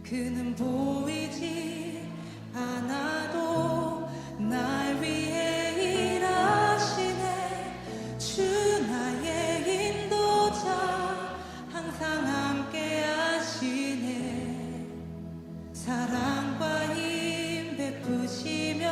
그는 보이지 않아도 날 위해 일하시네. 주 나의 인도자 항상 함께 하시네. 사랑과 힘 베푸시며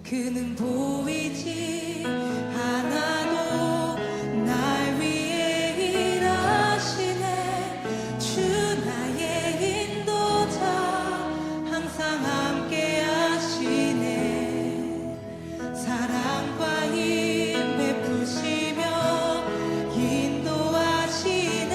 그는 보이지 않아도 날 위해 일하시네. 주 나의 인도자 항상 함께 하시네. 사랑과 힘 베푸시며 인도하시네.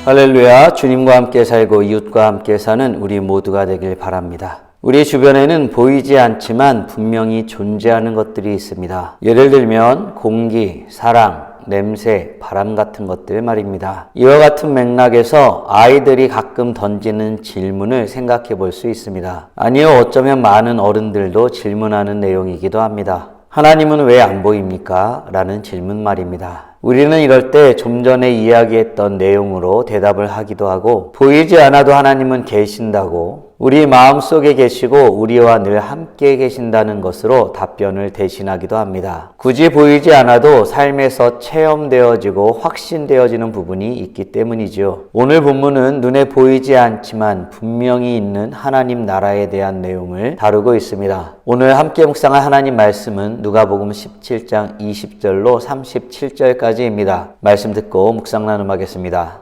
할렐루야. 주님과 함께 살고 이웃과 함께 사는 우리 모두가 되길 바랍니다. 우리 주변에는 보이지 않지만 분명히 존재하는 것들이 있습니다. 예를 들면 공기, 사랑, 냄새, 바람 같은 것들 말입니다. 이와 같은 맥락에서 아이들이 가끔 던지는 질문을 생각해 볼 수 있습니다. 아니요, 어쩌면 많은 어른들도 질문하는 내용이기도 합니다. 하나님은 왜 안 보입니까? 라는 질문 말입니다. 우리는 이럴 때 좀 전에 이야기했던 내용으로 대답을 하기도 하고, 보이지 않아도 하나님은 계신다고, 우리 마음속에 계시고 우리와 늘 함께 계신다는 것으로 답변을 대신하기도 합니다. 굳이 보이지 않아도 삶에서 체험되어지고 확신되어지는 부분이 있기 때문이죠. 오늘 본문은 눈에 보이지 않지만 분명히 있는 하나님 나라에 대한 내용을 다루고 있습니다. 오늘 함께 묵상할 하나님 말씀은 누가복음 17장 20절로 37절까지입니다. 말씀 듣고 묵상 나눔하겠습니다.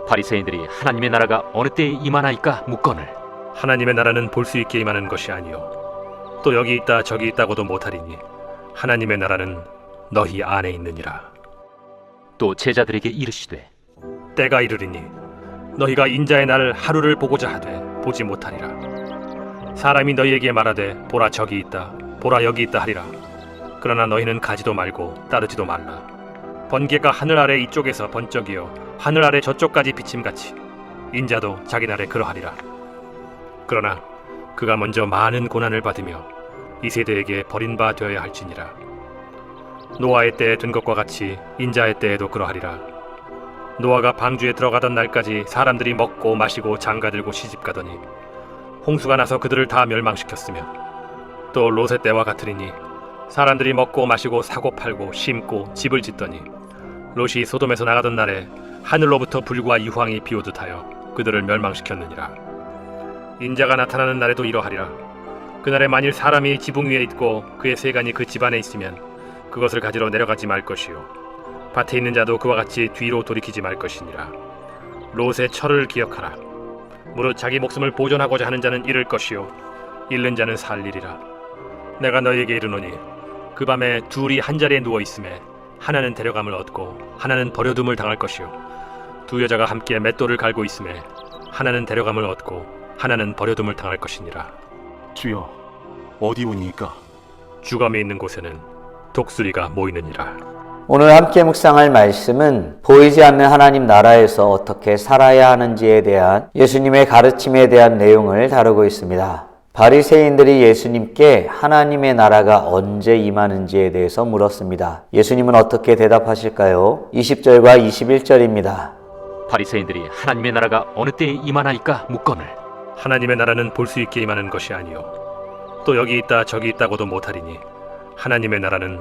바리새인들이 하나님의 나라가 어느 때에 임하나이까 묻거늘 하나님의 나라는 볼 수 있게 임하는 것이 아니요 또 여기 있다 저기 있다고도 못하리니 하나님의 나라는 너희 안에 있느니라. 또 제자들에게 이르시되 때가 이르리니 너희가 인자의 날 하루를 보고자 하되 보지 못하리라. 사람이 너희에게 말하되 보라 저기 있다 보라 여기 있다 하리라. 그러나 너희는 가지도 말고 따르지도 말라. 번개가 하늘 아래 이쪽에서 번쩍이어 하늘 아래 저쪽까지 비침같이 인자도 자기 날에 그러하리라. 그러나 그가 먼저 많은 고난을 받으며 이 세대에게 버림바 되어야 할지니라. 노아의 때에 된 것과 같이 인자의 때에도 그러하리라. 노아가 방주에 들어가던 날까지 사람들이 먹고 마시고 장가들고 시집가더니 홍수가 나서 그들을 다 멸망시켰으며, 또 롯의 때와 같으리니 사람들이 먹고 마시고 사고 팔고 심고 집을 짓더니 롯이 소돔에서 나가던 날에 하늘로부터 불과 유황이 비오듯 하여 그들을 멸망시켰느니라. 인자가 나타나는 날에도 이러하리라. 그날에 만일 사람이 지붕 위에 있고 그의 세간이 그 집 안에 있으면 그것을 가지러 내려가지 말 것이요 밭에 있는 자도 그와 같이 뒤로 돌이키지 말 것이니라. 롯의 철을 기억하라. 무릇 자기 목숨을 보존하고자 하는 자는 잃을 것이요 잃는 자는 살리리라. 내가 너희에게 이르노니 그 밤에 둘이 한 자리에 누워 있음에 하나는 데려감을 얻고 하나는 버려둠을 당할 것이요 두 여자가 함께 맷돌을 갈고 있음에 하나는 데려감을 얻고 하나는 버려둠을 당할 것이니라. 주여, 어디 오니까? 주검이 있는 곳에는 독수리가 모이느니라. 오늘 함께 묵상할 말씀은 보이지 않는 하나님 나라에서 어떻게 살아야 하는지에 대한 예수님의 가르침에 대한 내용을 다루고 있습니다. 바리새인들이 예수님께 하나님의 나라가 언제 임하는지에 대해서 물었습니다. 예수님은 어떻게 대답하실까요? 20절과 21절입니다. 바리새인들이 하나님의 나라가 어느 때에 임하나이까 묻거늘 하나님의 나라는 볼 수 있게 임하는 것이 아니요 또 여기 있다 저기 있다고도 못하리니 하나님의 나라는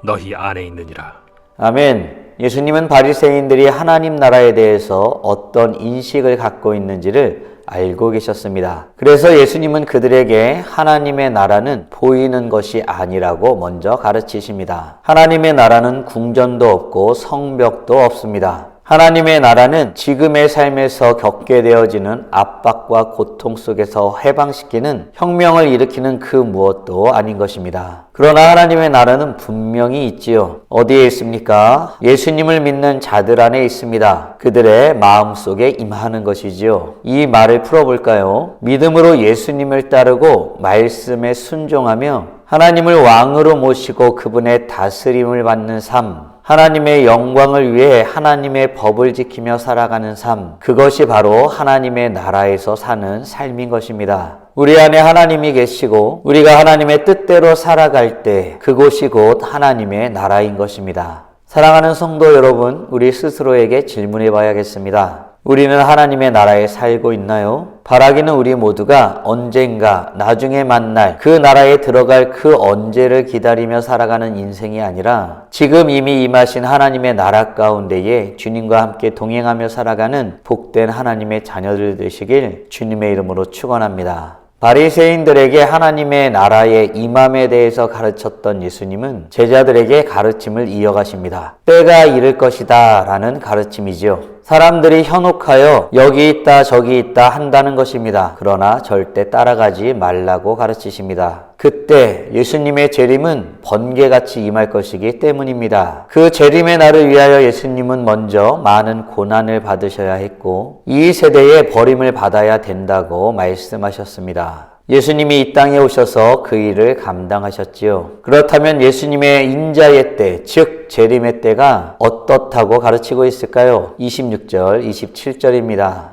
너희 안에 있느니라. 아멘. 예수님은 바리새인들이 하나님 나라에 대해서 어떤 인식을 갖고 있는지를 알고 계셨습니다. 그래서 예수님은 그들에게 하나님의 나라는 보이는 것이 아니라고 먼저 가르치십니다. 하나님의 나라는 궁전도 없고 성벽도 없습니다. 하나님의 나라는 지금의 삶에서 겪게 되어지는 압박과 고통 속에서 해방시키는 혁명을 일으키는 그 무엇도 아닌 것입니다. 그러나 하나님의 나라는 분명히 있지요. 어디에 있습니까? 예수님을 믿는 자들 안에 있습니다. 그들의 마음속에 임하는 것이지요. 이 말을 풀어볼까요? 믿음으로 예수님을 따르고 말씀에 순종하며 하나님을 왕으로 모시고 그분의 다스림을 받는 삶, 하나님의 영광을 위해 하나님의 법을 지키며 살아가는 삶, 그것이 바로 하나님의 나라에서 사는 삶인 것입니다. 우리 안에 하나님이 계시고 우리가 하나님의 뜻대로 살아갈 때 그곳이 곧 하나님의 나라인 것입니다. 사랑하는 성도 여러분, 우리 스스로에게 질문해 봐야겠습니다. 우리는 하나님의 나라에 살고 있나요? 바라기는 우리 모두가 언젠가 나중에 만날 그 나라에 들어갈 그 언제를 기다리며 살아가는 인생이 아니라 지금 이미 임하신 하나님의 나라 가운데에 주님과 함께 동행하며 살아가는 복된 하나님의 자녀들 되시길 주님의 이름으로 축원합니다. 바리새인들에게 하나님의 나라의 임함에 대해서 가르쳤던 예수님은 제자들에게 가르침을 이어가십니다. 때가 이를 것이다 라는 가르침이지요. 사람들이 현혹하여 여기 있다 저기 있다 한다는 것입니다. 그러나 절대 따라가지 말라고 가르치십니다. 그때 예수님의 재림은 번개같이 임할 것이기 때문입니다. 그 재림의 날을 위하여 예수님은 먼저 많은 고난을 받으셔야 했고 이 세대에 버림을 받아야 된다고 말씀하셨습니다. 예수님이 이 땅에 오셔서 그 일을 감당하셨지요. 그렇다면 예수님의 인자의 때, 즉 재림의 때가 어떻다고 가르치고 있을까요? 26절, 27절입니다.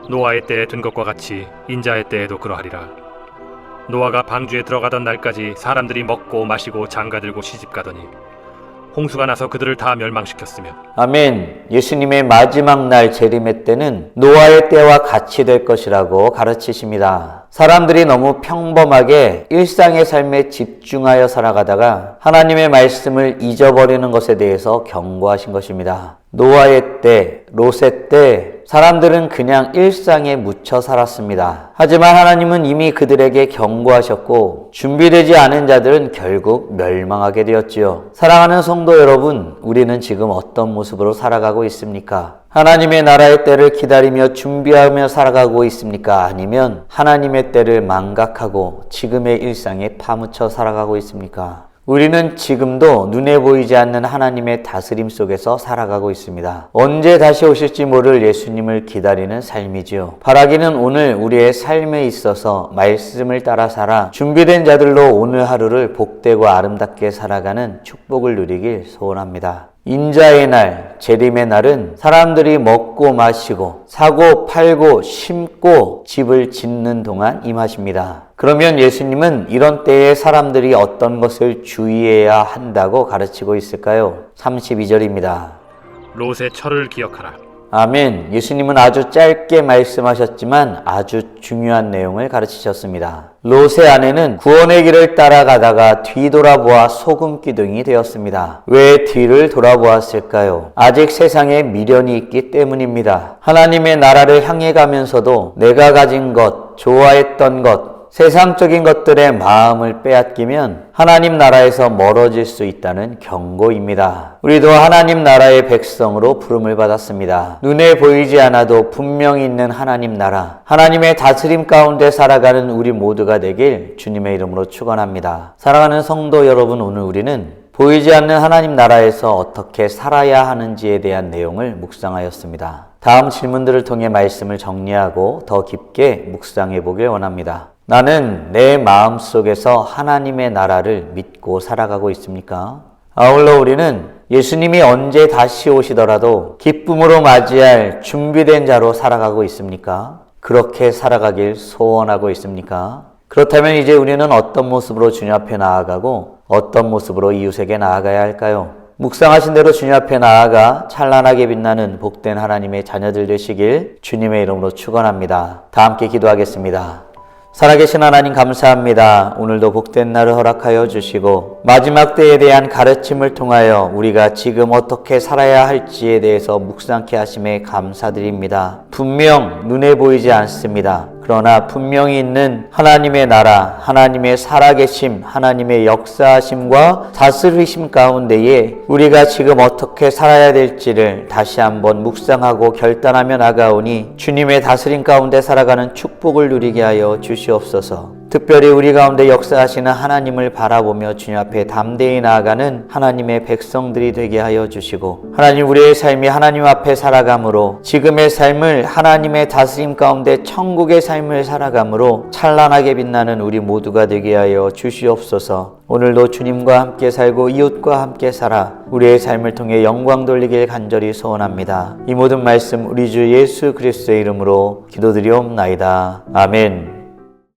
노아의 때에 된 것과 같이 인자의 때에도 그러하리라. 노아가 방주에 들어가던 날까지 사람들이 먹고 마시고 장가들고 시집가더니 홍수가 나서 그들을 다 멸망시켰으며. 아멘. 예수님의 마지막 날 재림의 때는 노아의 때와 같이 될 것이라고 가르치십니다. 사람들이 너무 평범하게 일상의 삶에 집중하여 살아가다가 하나님의 말씀을 잊어버리는 것에 대해서 경고하신 것입니다. 노아의 때, 롯의 때 사람들은 그냥 일상에 묻혀 살았습니다. 하지만 하나님은 이미 그들에게 경고하셨고 준비되지 않은 자들은 결국 멸망하게 되었지요. 사랑하는 성도 여러분, 우리는 지금 어떤 모습으로 살아가고 있습니까? 하나님의 나라의 때를 기다리며 준비하며 살아가고 있습니까? 아니면 하나님의 때를 망각하고 지금의 일상에 파묻혀 살아가고 있습니까? 우리는 지금도 눈에 보이지 않는 하나님의 다스림 속에서 살아가고 있습니다. 언제 다시 오실지 모를 예수님을 기다리는 삶이지요. 바라기는 오늘 우리의 삶에 있어서 말씀을 따라 살아 준비된 자들로 오늘 하루를 복되고 아름답게 살아가는 축복을 누리길 소원합니다. 인자의 날, 재림의 날은 사람들이 먹고 마시고 사고 팔고 심고 집을 짓는 동안 임하십니다. 그러면 예수님은 이런 때에 사람들이 어떤 것을 주의해야 한다고 가르치고 있을까요? 32절입니다. 롯의 철을 기억하라. 아멘. 예수님은 아주 짧게 말씀하셨지만 아주 중요한 내용을 가르치셨습니다. 롯의 아내는 구원의 길을 따라가다가 뒤돌아보아 소금기둥이 되었습니다. 왜 뒤를 돌아보았을까요? 아직 세상에 미련이 있기 때문입니다. 하나님의 나라를 향해 가면서도 내가 가진 것, 좋아했던 것, 세상적인 것들의 마음을 빼앗기면 하나님 나라에서 멀어질 수 있다는 경고입니다. 우리도 하나님 나라의 백성으로 부름을 받았습니다. 눈에 보이지 않아도 분명히 있는 하나님 나라, 하나님의 다스림 가운데 살아가는 우리 모두가 되길 주님의 이름으로 축원합니다. 사랑하는 성도 여러분, 오늘 우리는 보이지 않는 하나님 나라에서 어떻게 살아야 하는지에 대한 내용을 묵상하였습니다. 다음 질문들을 통해 말씀을 정리하고 더 깊게 묵상해 보길 원합니다. 나는 내 마음속에서 하나님의 나라를 믿고 살아가고 있습니까? 아울러 우리는 예수님이 언제 다시 오시더라도 기쁨으로 맞이할 준비된 자로 살아가고 있습니까? 그렇게 살아가길 소원하고 있습니까? 그렇다면 이제 우리는 어떤 모습으로 주님 앞에 나아가고 어떤 모습으로 이웃에게 나아가야 할까요? 묵상하신 대로 주님 앞에 나아가 찬란하게 빛나는 복된 하나님의 자녀들 되시길 주님의 이름으로 축원합니다. 다 함께 기도하겠습니다. 살아계신 하나님 감사합니다. 오늘도 복된 날을 허락하여 주시고 마지막 때에 대한 가르침을 통하여 우리가 지금 어떻게 살아야 할지에 대해서 묵상케 하심에 감사드립니다. 분명 눈에 보이지 않습니다. 그러나 분명히 있는 하나님의 나라, 하나님의 살아계심, 하나님의 역사하심과 다스리심 가운데에 우리가 지금 어떻게 살아야 될지를 다시 한번 묵상하고 결단하며 나가오니 주님의 다스림 가운데 살아가는 축복을 누리게 하여 주시옵소서. 특별히 우리 가운데 역사하시는 하나님을 바라보며 주님 앞에 담대히 나아가는 하나님의 백성들이 되게 하여 주시고, 하나님 우리의 삶이 하나님 앞에 살아감으로 지금의 삶을 하나님의 다스림 가운데 천국의 삶을 살아감으로 찬란하게 빛나는 우리 모두가 되게 하여 주시옵소서. 오늘도 주님과 함께 살고 이웃과 함께 살아 우리의 삶을 통해 영광 돌리길 간절히 소원합니다. 이 모든 말씀 우리 주 예수 그리스도의 이름으로 기도드리옵나이다. 아멘.